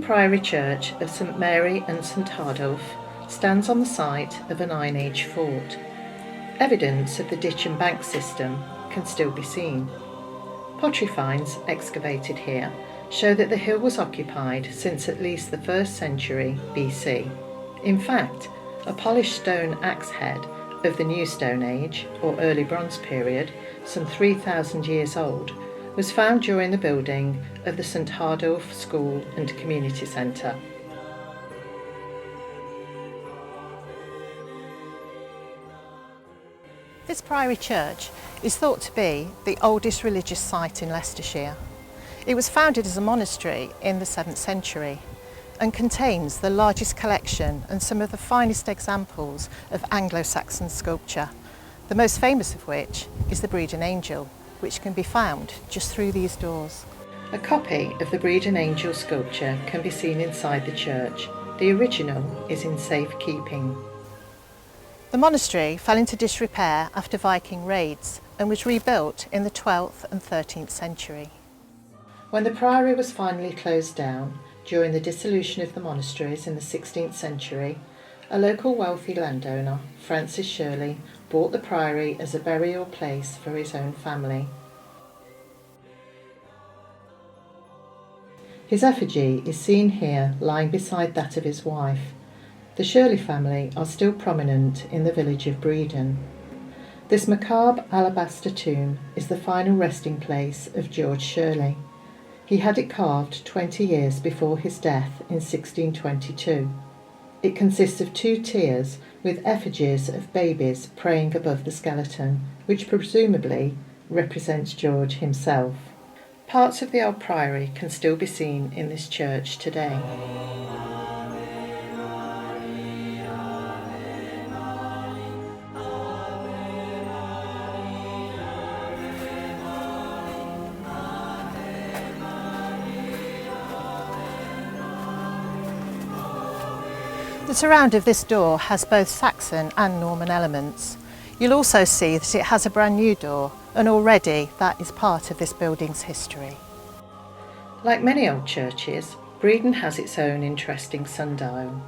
Priory Church of St Mary and St Hardulf stands on the site of an Iron Age fort. Evidence of the ditch and bank system can still be seen. Pottery finds excavated here show that the hill was occupied since at least the 1st century BC. In fact, a polished stone axe head of the New Stone Age, or Early Bronze period, some 3,000 years old, was found during the building of the St Hardulf School and Community Centre. This Priory Church is thought to be the oldest religious site in Leicestershire. It was founded as a monastery in the 7th century and contains the largest collection and some of the finest examples of Anglo-Saxon sculpture, the most famous of which is the Breedon Angel, which can be found just through these doors. A copy of the Breedon Angel sculpture can be seen inside the church. The original is in safe keeping. The monastery fell into disrepair after Viking raids and was rebuilt in the 12th and 13th century. When the priory was finally closed down during the dissolution of the monasteries in the 16th century, a local wealthy landowner, Francis Shirley, bought the priory as a burial place for his own family. His effigy is seen here lying beside that of his wife. The Shirley family are still prominent in the village of Breedon. This macabre alabaster tomb is the final resting place of George Shirley. He had it carved 20 years before his death in 1622. It consists of 2 tiers with effigies of babies praying above the skeleton, which presumably represents George himself. Parts of the old priory can still be seen in this church today. The surround of this door has both Saxon and Norman elements. You'll also see that it has a brand new door, and already that is part of this building's history. Like many old churches, Breedon has its own interesting sundial.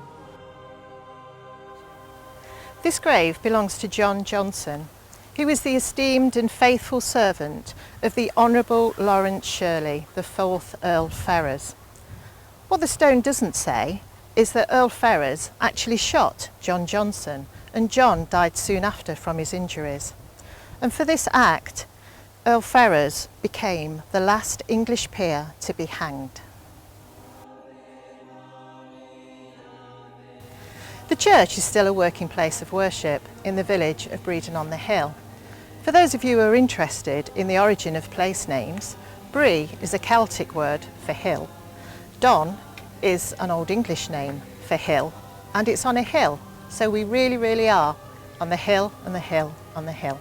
This grave belongs to John Johnson, who was the esteemed and faithful servant of the Honourable Lawrence Shirley, the 4th Earl Ferrers. What the stone doesn't say is that Earl Ferrers actually shot John Johnson, and John died soon after from his injuries. And for this act, Earl Ferrers became the last English peer to be hanged. The church is still a working place of worship in the village of Breedon on the Hill. For those of you who are interested in the origin of place names, Bree is a Celtic word for hill. Don is an Old English name for hill, and it's on a hill, so we really are on the hill and the hill on the hill.